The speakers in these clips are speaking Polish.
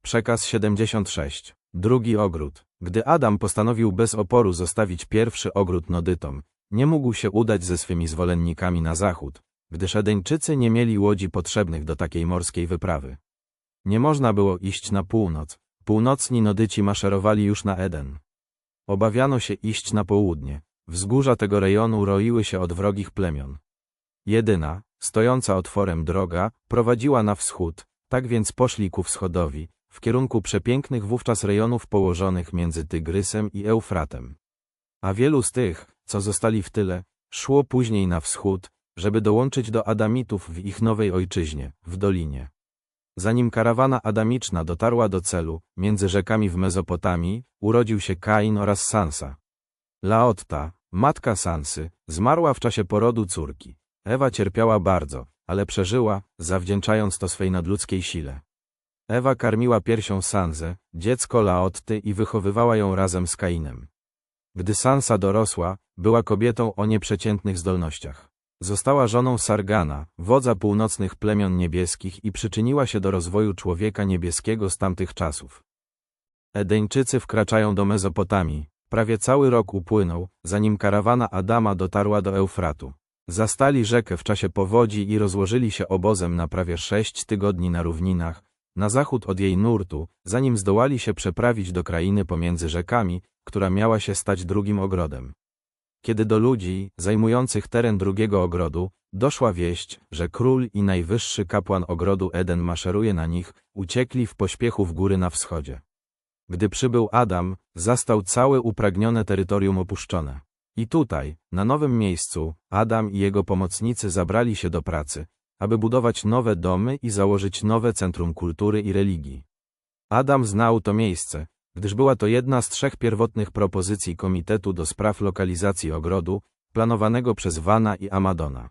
Przekaz 76. Drugi ogród. Gdy Adam postanowił bez oporu zostawić pierwszy ogród Nodytom, nie mógł się udać ze swymi zwolennikami na zachód, gdyż Edeńczycy nie mieli łodzi potrzebnych do takiej morskiej wyprawy. Nie można było iść na północ. Północni Nodyci maszerowali już na Eden. Obawiano się iść na południe. Wzgórza tego rejonu roiły się od wrogich plemion. Jedyna, stojąca otworem droga, prowadziła na wschód, tak więc poszli ku wschodowi, w kierunku przepięknych wówczas rejonów położonych między Tygrysem i Eufratem. A wielu z tych, co zostali w tyle, szło później na wschód, żeby dołączyć do Adamitów w ich nowej ojczyźnie, w dolinie. Zanim karawana adamiczna dotarła do celu, między rzekami w Mezopotamii, urodził się Kain oraz Sansa. Laotta, matka Sansy, zmarła w czasie porodu córki. Ewa cierpiała bardzo, ale przeżyła, zawdzięczając to swej nadludzkiej sile. Ewa karmiła piersią Sansę, dziecko Laotty, i wychowywała ją razem z Kainem. Gdy Sansa dorosła, była kobietą o nieprzeciętnych zdolnościach. Została żoną Sargana, wodza północnych plemion niebieskich, i przyczyniła się do rozwoju człowieka niebieskiego z tamtych czasów. Edeńczycy wkraczają do Mezopotamii. Prawie cały rok upłynął, zanim karawana Adama dotarła do Eufratu. Zastali rzekę w czasie powodzi i rozłożyli się obozem na prawie 6 tygodni na równinach, na zachód od jej nurtu, zanim zdołali się przeprawić do krainy pomiędzy rzekami, która miała się stać drugim ogrodem. Kiedy do ludzi, zajmujących teren drugiego ogrodu, doszła wieść, że król i najwyższy kapłan ogrodu Eden maszeruje na nich, uciekli w pośpiechu w góry na wschodzie. Gdy przybył Adam, zastał całe upragnione terytorium opuszczone. I tutaj, na nowym miejscu, Adam i jego pomocnicy zabrali się do pracy, aby budować nowe domy i założyć nowe centrum kultury i religii. Adam znał to miejsce, gdyż była to jedna z 3 pierwotnych propozycji Komitetu do Spraw Lokalizacji Ogrodu, planowanego przez Wana i Amadona.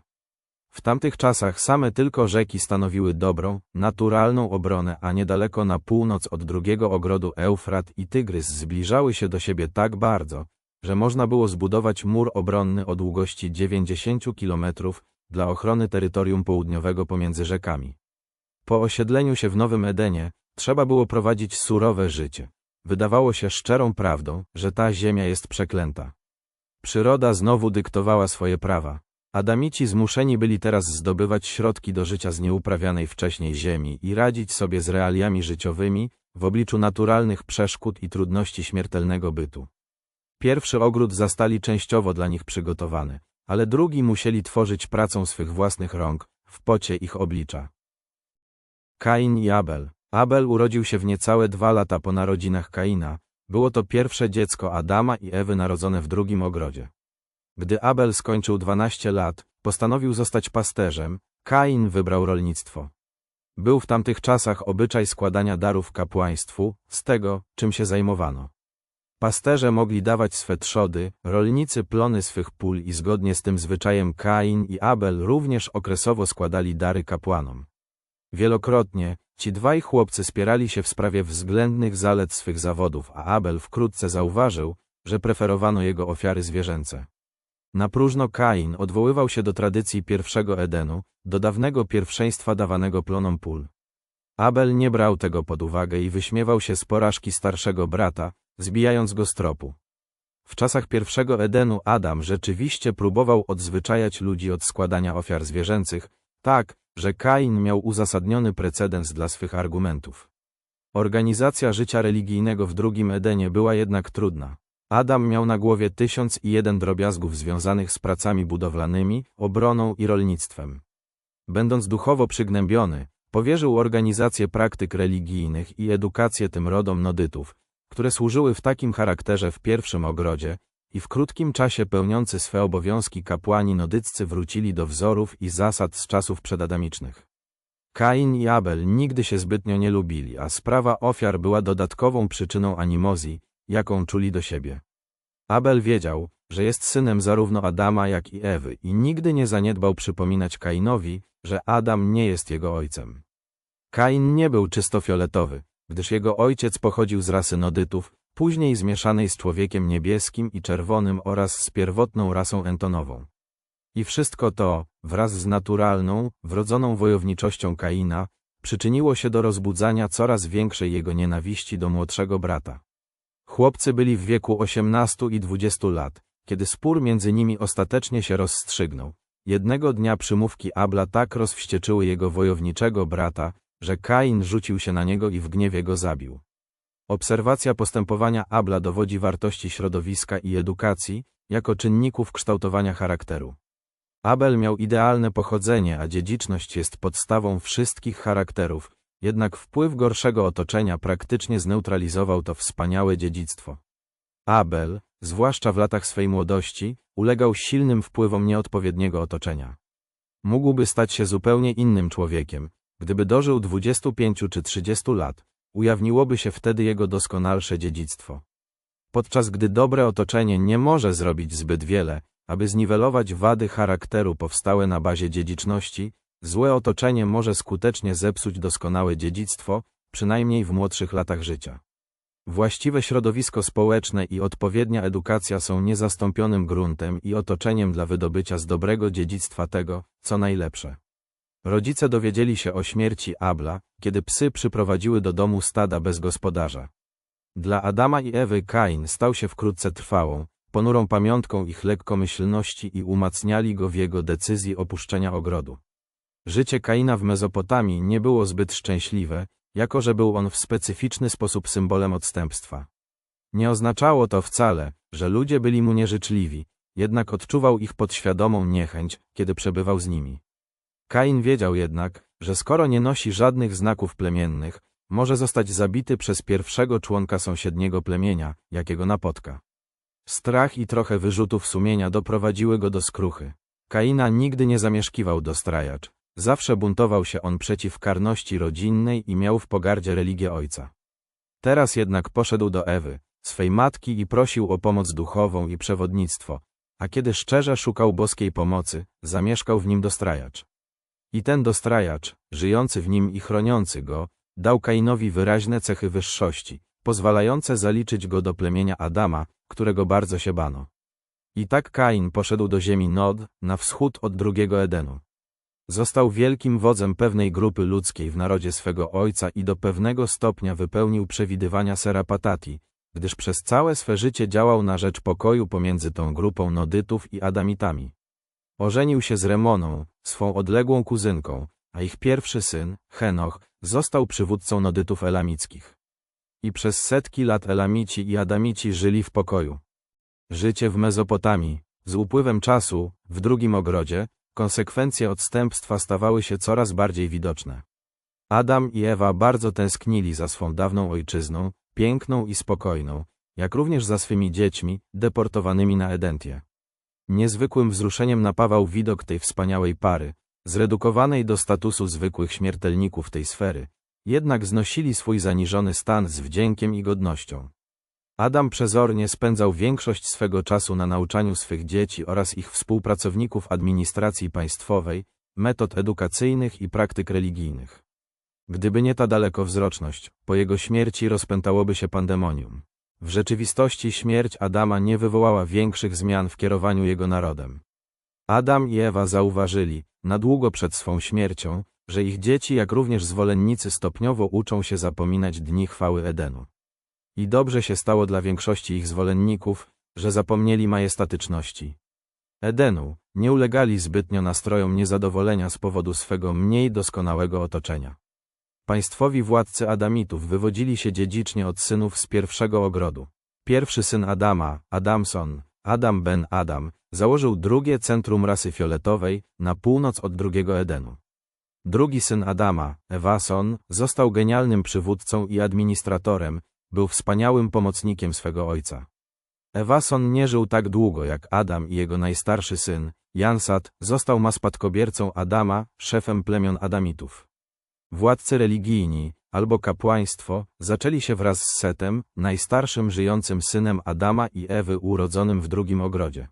W tamtych czasach same tylko rzeki stanowiły dobrą, naturalną obronę, a niedaleko na północ od drugiego ogrodu Eufrat i Tygrys zbliżały się do siebie tak bardzo, że można było zbudować mur obronny o długości 90 km dla ochrony terytorium południowego pomiędzy rzekami. Po osiedleniu się w Nowym Edenie trzeba było prowadzić surowe życie. Wydawało się szczerą prawdą, że ta ziemia jest przeklęta. Przyroda znowu dyktowała swoje prawa. Adamici zmuszeni byli teraz zdobywać środki do życia z nieuprawianej wcześniej ziemi i radzić sobie z realiami życiowymi w obliczu naturalnych przeszkód i trudności śmiertelnego bytu. Pierwszy ogród zastali częściowo dla nich przygotowany, ale drugi musieli tworzyć pracą swych własnych rąk, w pocie ich oblicza. Kain i Abel. Abel urodził się w niecałe 2 lata po narodzinach Kaina. Było to pierwsze dziecko Adama i Ewy narodzone w drugim ogrodzie. Gdy Abel skończył 12 lat, postanowił zostać pasterzem. Kain wybrał rolnictwo. Był w tamtych czasach obyczaj składania darów kapłaństwu, z tego, czym się zajmowano. Pasterze mogli dawać swe trzody, rolnicy plony swych pól, i zgodnie z tym zwyczajem Kain i Abel również okresowo składali dary kapłanom. Wielokrotnie ci dwaj chłopcy spierali się w sprawie względnych zalet swych zawodów, a Abel wkrótce zauważył, że preferowano jego ofiary zwierzęce. Na próżno Kain odwoływał się do tradycji pierwszego Edenu, do dawnego pierwszeństwa dawanego plonom pól. Abel nie brał tego pod uwagę i wyśmiewał się z porażki starszego brata, zbijając go z tropu. W czasach pierwszego Edenu Adam rzeczywiście próbował odzwyczajać ludzi od składania ofiar zwierzęcych, tak, że Kain miał uzasadniony precedens dla swych argumentów. Organizacja życia religijnego w drugim Edenie była jednak trudna. Adam miał na głowie 1001 drobiazgów związanych z pracami budowlanymi, obroną i rolnictwem. Będąc duchowo przygnębiony, powierzył organizację praktyk religijnych i edukację tym rodom Nodytów, które służyły w takim charakterze w pierwszym ogrodzie, i w krótkim czasie pełniący swe obowiązki kapłani nodyccy wrócili do wzorów i zasad z czasów przedadamicznych. Kain i Abel nigdy się zbytnio nie lubili, a sprawa ofiar była dodatkową przyczyną animozji, jaką czuli do siebie. Abel wiedział, że jest synem zarówno Adama, jak i Ewy, i nigdy nie zaniedbał przypominać Kainowi, że Adam nie jest jego ojcem. Kain nie był czysto fioletowy, gdyż jego ojciec pochodził z rasy Nodytów, później zmieszanej z człowiekiem niebieskim i czerwonym oraz z pierwotną rasą entonową. I wszystko to, wraz z naturalną, wrodzoną wojowniczością Kaina, przyczyniło się do rozbudzania coraz większej jego nienawiści do młodszego brata. Chłopcy byli w wieku 18 i 20 lat, kiedy spór między nimi ostatecznie się rozstrzygnął. Jednego dnia przymówki Abla tak rozwścieczyły jego wojowniczego brata, że Kain rzucił się na niego i w gniewie go zabił. Obserwacja postępowania Abla dowodzi wartości środowiska i edukacji, jako czynników kształtowania charakteru. Abel miał idealne pochodzenie, a dziedziczność jest podstawą wszystkich charakterów, jednak wpływ gorszego otoczenia praktycznie zneutralizował to wspaniałe dziedzictwo. Abel, zwłaszcza w latach swej młodości, ulegał silnym wpływom nieodpowiedniego otoczenia. Mógłby stać się zupełnie innym człowiekiem, gdyby dożył 25 czy 30 lat, ujawniłoby się wtedy jego doskonalsze dziedzictwo. Podczas gdy dobre otoczenie nie może zrobić zbyt wiele, aby zniwelować wady charakteru powstałe na bazie dziedziczności, złe otoczenie może skutecznie zepsuć doskonałe dziedzictwo, przynajmniej w młodszych latach życia. Właściwe środowisko społeczne i odpowiednia edukacja są niezastąpionym gruntem i otoczeniem dla wydobycia z dobrego dziedzictwa tego, co najlepsze. Rodzice dowiedzieli się o śmierci Abla, kiedy psy przyprowadziły do domu stada bez gospodarza. Dla Adama i Ewy Kain stał się wkrótce trwałą, ponurą pamiątką ich lekkomyślności i umacniali go w jego decyzji opuszczenia ogrodu. Życie Kaina w Mezopotamii nie było zbyt szczęśliwe, jako że był on w specyficzny sposób symbolem odstępstwa. Nie oznaczało to wcale, że ludzie byli mu nieżyczliwi, jednak odczuwał ich podświadomą niechęć, kiedy przebywał z nimi. Kain wiedział jednak, że skoro nie nosi żadnych znaków plemiennych, może zostać zabity przez pierwszego członka sąsiedniego plemienia, jakiego napotka. Strach i trochę wyrzutów sumienia doprowadziły go do skruchy. Kaina nigdy nie zamieszkiwał dostrajacz. Zawsze buntował się on przeciw karności rodzinnej i miał w pogardzie religię ojca. Teraz jednak poszedł do Ewy, swej matki, i prosił o pomoc duchową i przewodnictwo, a kiedy szczerze szukał boskiej pomocy, zamieszkał w nim dostrajacz. I ten dostrajacz, żyjący w nim i chroniący go, dał Kainowi wyraźne cechy wyższości, pozwalające zaliczyć go do plemienia Adama, którego bardzo się bano. I tak Kain poszedł do ziemi Nod, na wschód od drugiego Edenu. Został wielkim wodzem pewnej grupy ludzkiej w narodzie swego ojca i do pewnego stopnia wypełnił przewidywania Serapatati, gdyż przez całe swe życie działał na rzecz pokoju pomiędzy tą grupą Nodytów i Adamitami. Ożenił się z Remoną, swą odległą kuzynką, a ich pierwszy syn, Henoch, został przywódcą Nodytów elamickich. I przez setki lat Elamici i Adamici żyli w pokoju. Życie w Mezopotamii, z upływem czasu, w drugim ogrodzie, konsekwencje odstępstwa stawały się coraz bardziej widoczne. Adam i Ewa bardzo tęsknili za swą dawną ojczyzną, piękną i spokojną, jak również za swymi dziećmi, deportowanymi na Edentię. Niezwykłym wzruszeniem napawał widok tej wspaniałej pary, zredukowanej do statusu zwykłych śmiertelników tej sfery, jednak znosili swój zaniżony stan z wdziękiem i godnością. Adam przezornie spędzał większość swego czasu na nauczaniu swych dzieci oraz ich współpracowników administracji państwowej, metod edukacyjnych i praktyk religijnych. Gdyby nie ta dalekowzroczność, po jego śmierci rozpętałoby się pandemonium. W rzeczywistości śmierć Adama nie wywołała większych zmian w kierowaniu jego narodem. Adam i Ewa zauważyli, na długo przed swą śmiercią, że ich dzieci, jak również zwolennicy, stopniowo uczą się zapominać dni chwały Edenu. I dobrze się stało dla większości ich zwolenników, że zapomnieli majestatyczności Edenu, nie ulegali zbytnio nastrojom niezadowolenia z powodu swego mniej doskonałego otoczenia. Państwowi władcy Adamitów wywodzili się dziedzicznie od synów z pierwszego ogrodu. Pierwszy syn Adama, Adamson, Adam ben Adam, założył drugie centrum rasy fioletowej, na północ od drugiego Edenu. Drugi syn Adama, Ewason, został genialnym przywódcą i administratorem, był wspaniałym pomocnikiem swego ojca. Ewason nie żył tak długo jak Adam i jego najstarszy syn, Jansat, został spadkobiercą Adama, szefem plemion Adamitów. Władcy religijni, albo kapłaństwo, zaczęli się wraz z Setem, najstarszym żyjącym synem Adama i Ewy urodzonym w drugim ogrodzie.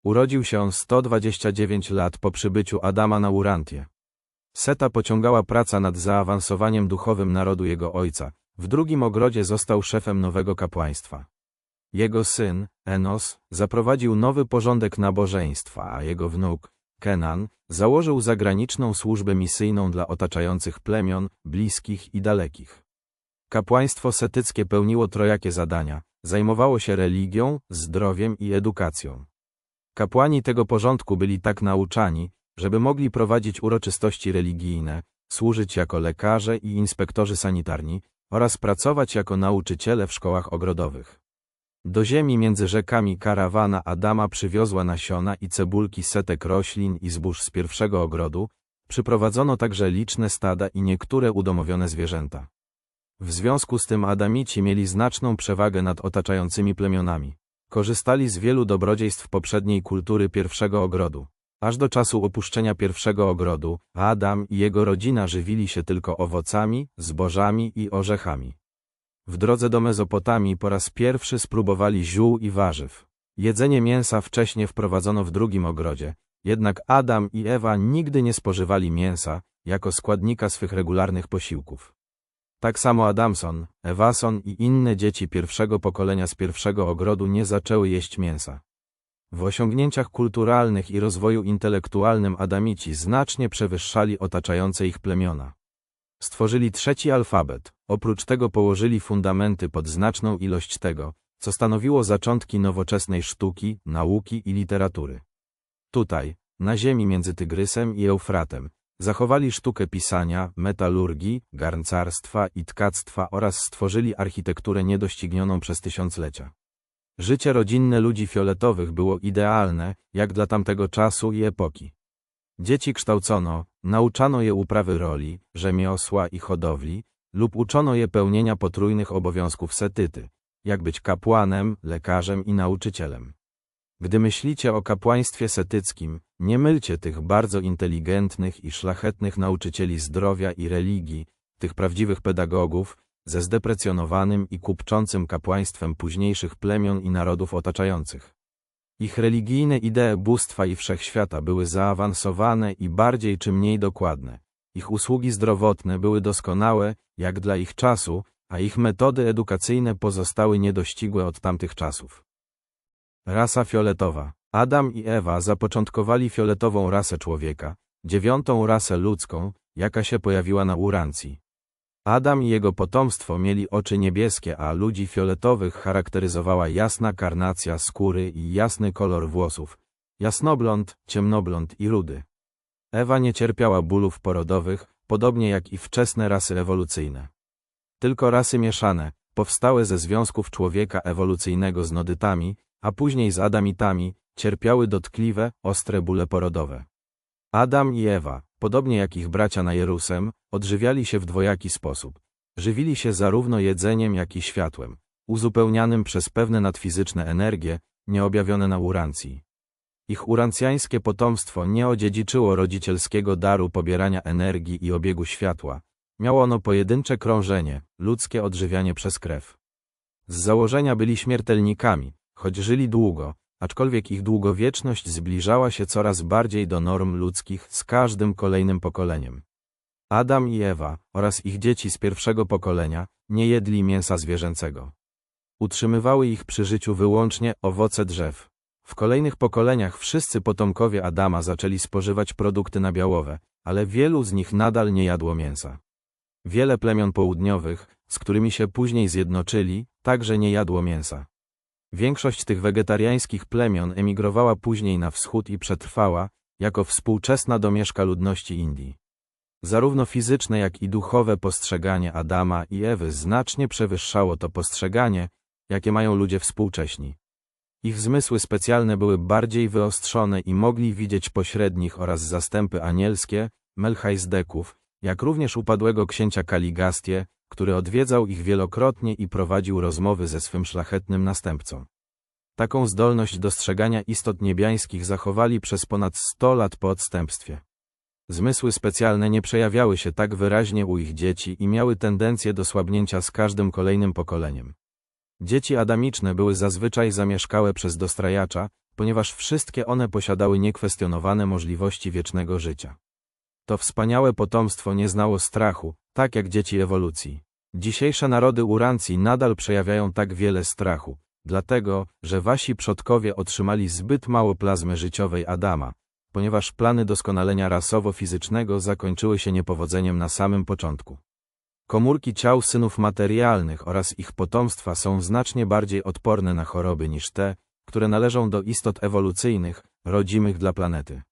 Urodził się on 129 lat po przybyciu Adama na Urantię. Seta pociągała praca nad zaawansowaniem duchowym narodu jego ojca. W drugim ogrodzie został szefem nowego kapłaństwa. Jego syn, Enos, zaprowadził nowy porządek nabożeństwa, a jego wnuk, Kenan, założył zagraniczną służbę misyjną dla otaczających plemion, bliskich i dalekich. Kapłaństwo setyckie pełniło trojakie zadania, zajmowało się religią, zdrowiem i edukacją. Kapłani tego porządku byli tak nauczani, żeby mogli prowadzić uroczystości religijne, służyć jako lekarze i inspektorzy sanitarni oraz pracować jako nauczyciele w szkołach ogrodowych. Do ziemi między rzekami karawana Adama przywiozła nasiona i cebulki setek roślin i zbóż z pierwszego ogrodu, przyprowadzono także liczne stada i niektóre udomowione zwierzęta. W związku z tym Adamici mieli znaczną przewagę nad otaczającymi plemionami. Korzystali z wielu dobrodziejstw poprzedniej kultury pierwszego ogrodu. Aż do czasu opuszczenia pierwszego ogrodu, Adam i jego rodzina żywili się tylko owocami, zbożami i orzechami. W drodze do Mezopotamii po raz pierwszy spróbowali ziół i warzyw. Jedzenie mięsa wcześniej wprowadzono w drugim ogrodzie, jednak Adam i Ewa nigdy nie spożywali mięsa jako składnika swych regularnych posiłków. Tak samo Adamson, Ewason i inne dzieci pierwszego pokolenia z pierwszego ogrodu nie zaczęły jeść mięsa. W osiągnięciach kulturalnych i rozwoju intelektualnym Adamici znacznie przewyższali otaczające ich plemiona. Stworzyli trzeci alfabet, oprócz tego położyli fundamenty pod znaczną ilość tego, co stanowiło zaczątki nowoczesnej sztuki, nauki i literatury. Tutaj, na ziemi między Tygrysem i Eufratem, zachowali sztukę pisania, metalurgii, garncarstwa i tkactwa oraz stworzyli architekturę niedoścignioną przez tysiąclecia. Życie rodzinne ludzi fioletowych było idealne, jak dla tamtego czasu i epoki. Dzieci kształcono, nauczano je uprawy roli, rzemiosła i hodowli, lub uczono je pełnienia potrójnych obowiązków setyty, jak być kapłanem, lekarzem i nauczycielem. Gdy myślicie o kapłaństwie setyckim, nie mylcie tych bardzo inteligentnych i szlachetnych nauczycieli zdrowia i religii, tych prawdziwych pedagogów, ze zdeprecjonowanym i kupczącym kapłaństwem późniejszych plemion i narodów otaczających. Ich religijne idee bóstwa i wszechświata były zaawansowane i bardziej czy mniej dokładne. Ich usługi zdrowotne były doskonałe, jak dla ich czasu, a ich metody edukacyjne pozostały niedościgłe od tamtych czasów. Rasa fioletowa. Adam i Ewa zapoczątkowali fioletową rasę człowieka, 9. rasę ludzką, jaka się pojawiła na Urancji. Adam i jego potomstwo mieli oczy niebieskie, a ludzi fioletowych charakteryzowała jasna karnacja skóry i jasny kolor włosów, jasnoblond, ciemnoblond i rudy. Ewa nie cierpiała bólów porodowych, podobnie jak i wczesne rasy ewolucyjne. Tylko rasy mieszane, powstałe ze związków człowieka ewolucyjnego z nodytami, a później z adamitami, cierpiały dotkliwe, ostre bóle porodowe. Adam i Ewa, podobnie jak ich bracia na Jerusem, odżywiali się w dwojaki sposób. Żywili się zarówno jedzeniem, jak i światłem, uzupełnianym przez pewne nadfizyczne energie, nieobjawione na Urancji. Ich urancjańskie potomstwo nie odziedziczyło rodzicielskiego daru pobierania energii i obiegu światła. Miało ono pojedyncze krążenie, ludzkie odżywianie przez krew. Z założenia byli śmiertelnikami, choć żyli długo, aczkolwiek ich długowieczność zbliżała się coraz bardziej do norm ludzkich z każdym kolejnym pokoleniem. Adam i Ewa oraz ich dzieci z pierwszego pokolenia nie jedli mięsa zwierzęcego. Utrzymywały ich przy życiu wyłącznie owoce drzew. W kolejnych pokoleniach wszyscy potomkowie Adama zaczęli spożywać produkty nabiałowe, ale wielu z nich nadal nie jadło mięsa. Wiele plemion południowych, z którymi się później zjednoczyli, także nie jadło mięsa. Większość tych wegetariańskich plemion emigrowała później na wschód i przetrwała, jako współczesna domieszka ludności Indii. Zarówno fizyczne, jak i duchowe postrzeganie Adama i Ewy znacznie przewyższało to postrzeganie, jakie mają ludzie współcześni. Ich zmysły specjalne były bardziej wyostrzone i mogli widzieć pośrednich oraz zastępy anielskie, Melchizdeków, jak również upadłego księcia Kaligastię, który odwiedzał ich wielokrotnie i prowadził rozmowy ze swym szlachetnym następcą. Taką zdolność dostrzegania istot niebiańskich zachowali przez ponad 100 lat po odstępstwie. Zmysły specjalne nie przejawiały się tak wyraźnie u ich dzieci i miały tendencję do słabnięcia z każdym kolejnym pokoleniem. Dzieci adamiczne były zazwyczaj zamieszkałe przez dostrajacza, ponieważ wszystkie one posiadały niekwestionowane możliwości wiecznego życia. To wspaniałe potomstwo nie znało strachu, tak jak dzieci ewolucji. Dzisiejsze narody Urancji nadal przejawiają tak wiele strachu, dlatego, że wasi przodkowie otrzymali zbyt mało plazmy życiowej Adama, ponieważ plany doskonalenia rasowo-fizycznego zakończyły się niepowodzeniem na samym początku. Komórki ciał synów materialnych oraz ich potomstwa są znacznie bardziej odporne na choroby niż te, które należą do istot ewolucyjnych, rodzimych dla planety.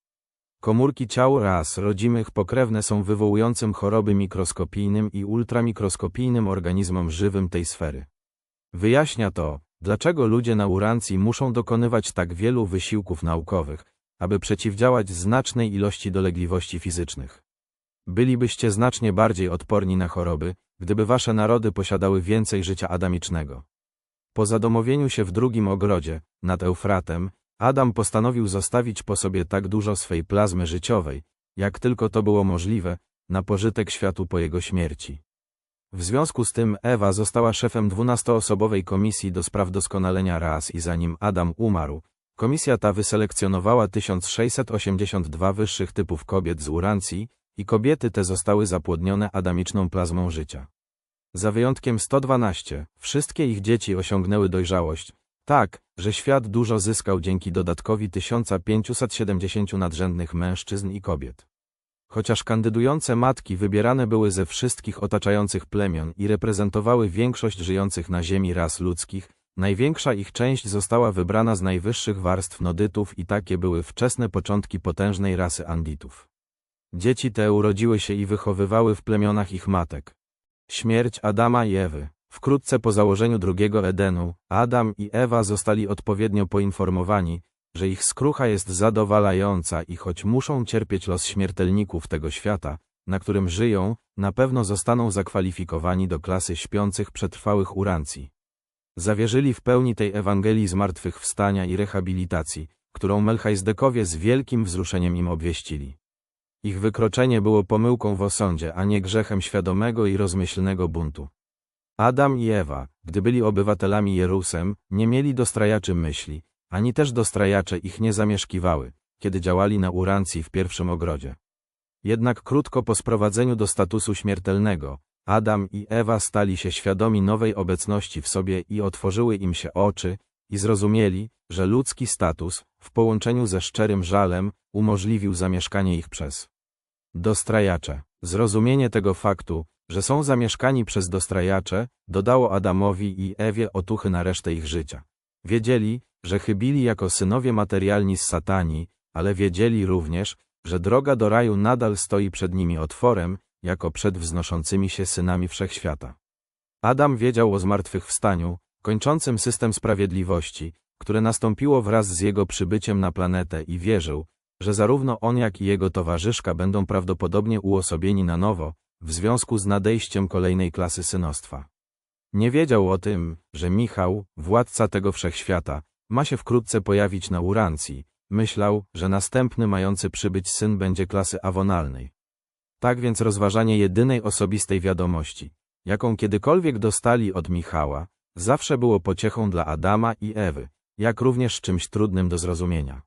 Komórki ciał ras rodzimych pokrewne są wywołującym choroby mikroskopijnym i ultramikroskopijnym organizmom żywym tej sfery. Wyjaśnia to, dlaczego ludzie na Urancji muszą dokonywać tak wielu wysiłków naukowych, aby przeciwdziałać znacznej ilości dolegliwości fizycznych. Bylibyście znacznie bardziej odporni na choroby, gdyby wasze narody posiadały więcej życia adamicznego. Po zadomowieniu się w drugim ogrodzie, nad Eufratem, Adam postanowił zostawić po sobie tak dużo swej plazmy życiowej, jak tylko to było możliwe, na pożytek światu po jego śmierci. W związku z tym Ewa została szefem 12-osobowej komisji do spraw doskonalenia ras i zanim Adam umarł, komisja ta wyselekcjonowała 1682 wyższych typów kobiet z Urancji i kobiety te zostały zapłodnione adamiczną plazmą życia. Za wyjątkiem 112, wszystkie ich dzieci osiągnęły dojrzałość, tak, że świat dużo zyskał dzięki dodatkowi 1570 nadrzędnych mężczyzn i kobiet. Chociaż kandydujące matki wybierane były ze wszystkich otaczających plemion i reprezentowały większość żyjących na Ziemi ras ludzkich, największa ich część została wybrana z najwyższych warstw nodytów i takie były wczesne początki potężnej rasy Anditów. Dzieci te urodziły się i wychowywały w plemionach ich matek. Śmierć Adama i Ewy. Wkrótce po założeniu drugiego Edenu, Adam i Ewa zostali odpowiednio poinformowani, że ich skrucha jest zadowalająca i choć muszą cierpieć los śmiertelników tego świata, na którym żyją, na pewno zostaną zakwalifikowani do klasy śpiących przetrwałych Urancji. Zawierzyli w pełni tej Ewangelii zmartwychwstania i rehabilitacji, którą Melchizdekowie z wielkim wzruszeniem im obwieścili. Ich wykroczenie było pomyłką w osądzie, a nie grzechem świadomego i rozmyślnego buntu. Adam i Ewa, gdy byli obywatelami Jerusem, nie mieli dostrajaczy myśli, ani też dostrajacze ich nie zamieszkiwały, kiedy działali na Urancji w pierwszym ogrodzie. Jednak krótko po sprowadzeniu do statusu śmiertelnego, Adam i Ewa stali się świadomi nowej obecności w sobie i otworzyły im się oczy, i zrozumieli, że ludzki status, w połączeniu ze szczerym żalem, umożliwił zamieszkanie ich przez dostrajacze. Zrozumienie tego faktu, że są zamieszkani przez dostrajacze, dodało Adamowi i Ewie otuchy na resztę ich życia. Wiedzieli, że chybili jako synowie materialni z Satani, ale wiedzieli również, że droga do raju nadal stoi przed nimi otworem, jako przed wznoszącymi się synami wszechświata. Adam wiedział o zmartwychwstaniu, kończącym system sprawiedliwości, które nastąpiło wraz z jego przybyciem na planetę i wierzył, że zarówno on jak i jego towarzyszka będą prawdopodobnie uosobieni na nowo, w związku z nadejściem kolejnej klasy synostwa. Nie wiedział o tym, że Michał, władca tego wszechświata, ma się wkrótce pojawić na Urancji. Myślał, że następny mający przybyć syn będzie klasy awonalnej. Tak więc rozważanie jedynej osobistej wiadomości, jaką kiedykolwiek dostali od Michała, zawsze było pociechą dla Adama i Ewy, jak również czymś trudnym do zrozumienia.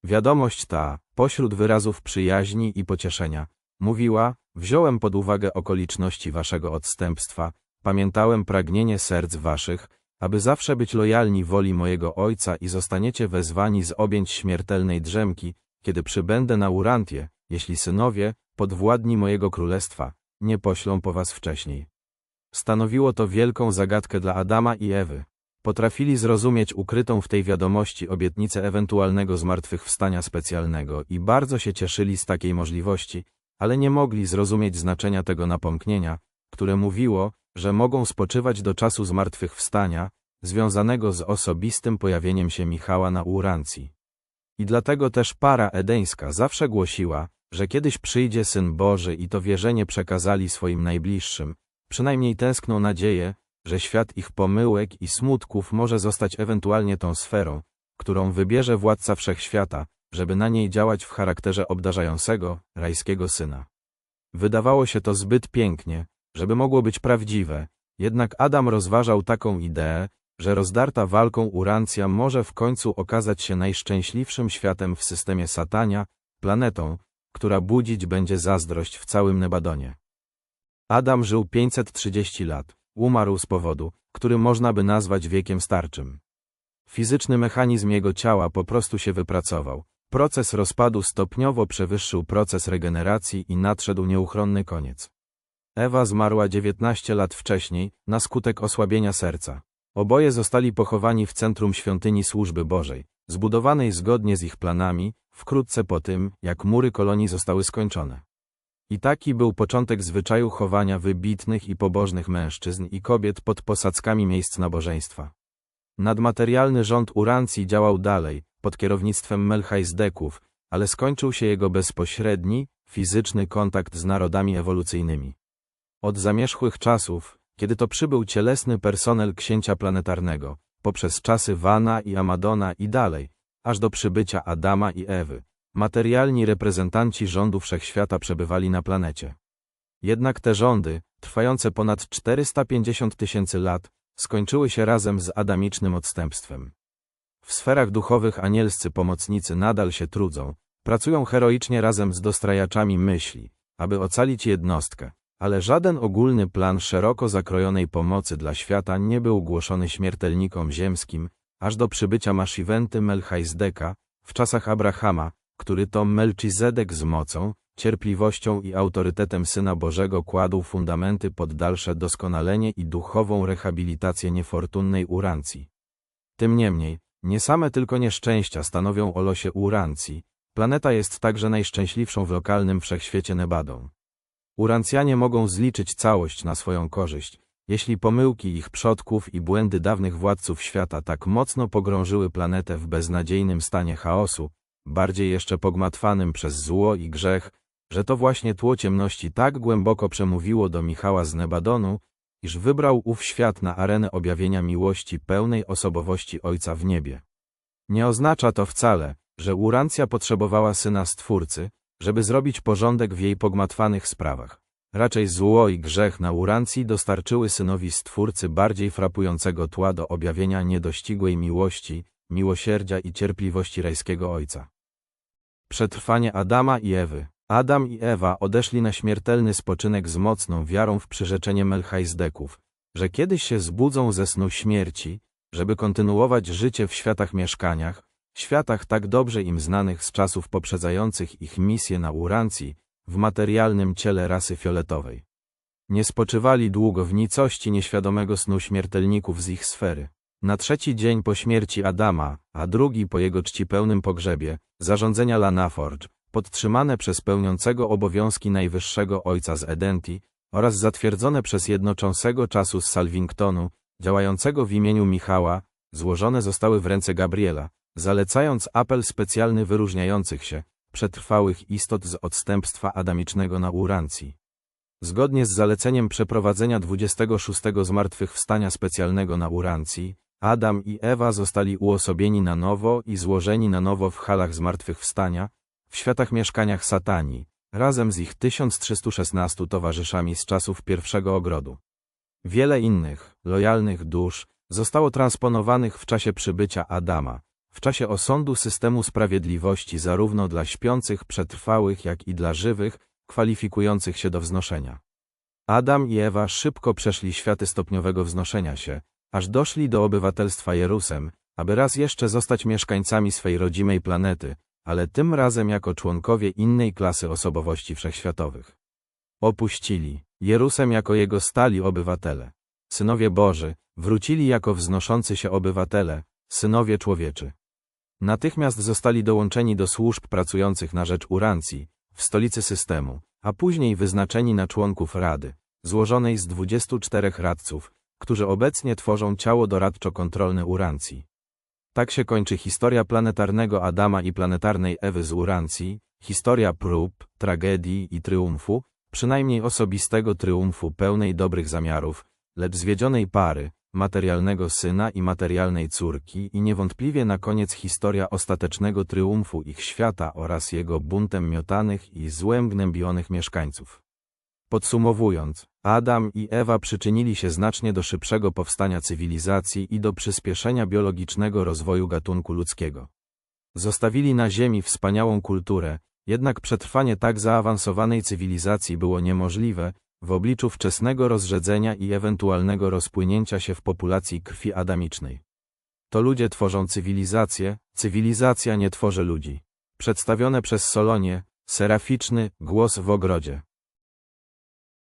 Wiadomość ta, pośród wyrazów przyjaźni i pocieszenia, mówiła: wziąłem pod uwagę okoliczności waszego odstępstwa, pamiętałem pragnienie serc waszych, aby zawsze być lojalni woli mojego Ojca i zostaniecie wezwani z objęć śmiertelnej drzemki, kiedy przybędę na Urantię, jeśli synowie, podwładni mojego królestwa, nie poślą po was wcześniej. Stanowiło to wielką zagadkę dla Adama i Ewy. Potrafili zrozumieć ukrytą w tej wiadomości obietnicę ewentualnego zmartwychwstania specjalnego i bardzo się cieszyli z takiej możliwości, ale nie mogli zrozumieć znaczenia tego napomknienia, które mówiło, że mogą spoczywać do czasu zmartwychwstania, związanego z osobistym pojawieniem się Michała na Urancji. I dlatego też para edeńska zawsze głosiła, że kiedyś przyjdzie Syn Boży i to wierzenie przekazali swoim najbliższym, przynajmniej tęskną nadzieję, że świat ich pomyłek i smutków może zostać ewentualnie tą sferą, którą wybierze władca wszechświata, żeby na niej działać w charakterze obdarzającego, rajskiego syna. Wydawało się to zbyt pięknie, żeby mogło być prawdziwe, jednak Adam rozważał taką ideę, że rozdarta walką Urancja może w końcu okazać się najszczęśliwszym światem w systemie Satania, planetą, która budzić będzie zazdrość w całym Nebadonie. Adam żył 530 lat, umarł z powodu, który można by nazwać wiekiem starczym. Fizyczny mechanizm jego ciała po prostu się wypracował, Proces rozpadu stopniowo przewyższył proces regeneracji i nadszedł nieuchronny koniec. Ewa zmarła 19 lat wcześniej, na skutek osłabienia serca. Oboje zostali pochowani w centrum świątyni służby Bożej, zbudowanej zgodnie z ich planami, wkrótce po tym, jak mury kolonii zostały skończone. I taki był początek zwyczaju chowania wybitnych i pobożnych mężczyzn i kobiet pod posadzkami miejsc nabożeństwa. Nadmaterialny rząd Urancji działał dalej, pod kierownictwem Melchizdeków, ale skończył się jego bezpośredni, fizyczny kontakt z narodami ewolucyjnymi. Od zamierzchłych czasów, kiedy to przybył cielesny personel księcia planetarnego, poprzez czasy Wana i Amadona i dalej, aż do przybycia Adama i Ewy, materialni reprezentanci rządu wszechświata przebywali na planecie. Jednak te rządy, trwające ponad 450 000 lat, skończyły się razem z adamicznym odstępstwem. W sferach duchowych anielscy pomocnicy nadal się trudzą, pracują heroicznie razem z dostrajaczami myśli, aby ocalić jednostkę, ale żaden ogólny plan szeroko zakrojonej pomocy dla świata nie był głoszony śmiertelnikom ziemskim, aż do przybycia Mashiwenty Melchizdeka, w czasach Abrahama, który to Melchizedek z mocą, cierpliwością i autorytetem Syna Bożego kładł fundamenty pod dalsze doskonalenie i duchową rehabilitację niefortunnej Urancji. Tym niemniej, nie same tylko nieszczęścia stanowią o losie Urancji, planeta jest także najszczęśliwszą w lokalnym wszechświecie Nebadą. Urancjanie mogą zliczyć całość na swoją korzyść, jeśli pomyłki ich przodków i błędy dawnych władców świata tak mocno pogrążyły planetę w beznadziejnym stanie chaosu, bardziej jeszcze pogmatwanym przez zło i grzech, że to właśnie tło ciemności tak głęboko przemówiło do Michała z Nebadonu, iż wybrał ów świat na arenę objawienia miłości pełnej osobowości Ojca w niebie. Nie oznacza to wcale, że Urancja potrzebowała Syna Stwórcy, żeby zrobić porządek w jej pogmatwanych sprawach. Raczej zło i grzech na Urancji dostarczyły Synowi Stwórcy bardziej frapującego tła do objawienia niedościgłej miłości, miłosierdzia i cierpliwości rajskiego Ojca. Przetrwanie Adama i Ewy. Adam i Ewa odeszli na śmiertelny spoczynek z mocną wiarą w przyrzeczenie Melchizdeków, że kiedyś się zbudzą ze snu śmierci, żeby kontynuować życie w światach mieszkaniach, światach tak dobrze im znanych z czasów poprzedzających ich misję na Urancji, w materialnym ciele rasy fioletowej. Nie spoczywali długo w nicości nieświadomego snu śmiertelników z ich sfery. Na trzeci dzień po śmierci Adama, a drugi po jego czcipełnym pogrzebie, zarządzenia Lanaforge, podtrzymane przez pełniącego obowiązki najwyższego ojca z Edenti oraz zatwierdzone przez jednocząsego czasu z Salvingtonu, działającego w imieniu Michała, złożone zostały w ręce Gabriela, zalecając apel specjalny wyróżniających się, przetrwałych istot z odstępstwa adamicznego na Urancji. Zgodnie z zaleceniem przeprowadzenia 26 zmartwychwstania specjalnego na Urancji, Adam i Ewa zostali uosobieni na nowo i złożeni na nowo w halach zmartwychwstania, w światach mieszkaniach Satanii, razem z ich 1316 towarzyszami z czasów pierwszego ogrodu. Wiele innych, lojalnych dusz zostało transponowanych w czasie przybycia Adama, w czasie osądu systemu sprawiedliwości zarówno dla śpiących przetrwałych, jak i dla żywych, kwalifikujących się do wznoszenia. Adam i Ewa szybko przeszli światy stopniowego wznoszenia się, aż doszli do obywatelstwa Jerusem, aby raz jeszcze zostać mieszkańcami swej rodzimej planety, ale tym razem jako członkowie innej klasy osobowości wszechświatowych. Opuścili Jerusem jako jego stali obywatele. Synowie Boży wrócili jako wznoszący się obywatele, synowie człowieczy. Natychmiast zostali dołączeni do służb pracujących na rzecz Urancji, w stolicy systemu, a później wyznaczeni na członków Rady, złożonej z 24 radców, którzy obecnie tworzą ciało doradczo-kontrolne Urancji. Tak się kończy historia planetarnego Adama i planetarnej Ewy z Urancji, historia prób, tragedii i triumfu, przynajmniej osobistego triumfu pełnej dobrych zamiarów, lecz zwiedzionej pary, materialnego syna i materialnej córki i niewątpliwie na koniec historia ostatecznego triumfu ich świata oraz jego buntem miotanych i złem gnębionych mieszkańców. Podsumowując, Adam i Ewa przyczynili się znacznie do szybszego powstania cywilizacji i do przyspieszenia biologicznego rozwoju gatunku ludzkiego. Zostawili na Ziemi wspaniałą kulturę, jednak przetrwanie tak zaawansowanej cywilizacji było niemożliwe, w obliczu wczesnego rozrzedzenia i ewentualnego rozpłynięcia się w populacji krwi adamicznej. To ludzie tworzą cywilizację, cywilizacja nie tworzy ludzi. Przedstawione przez Solonie, seraficzny głos w ogrodzie.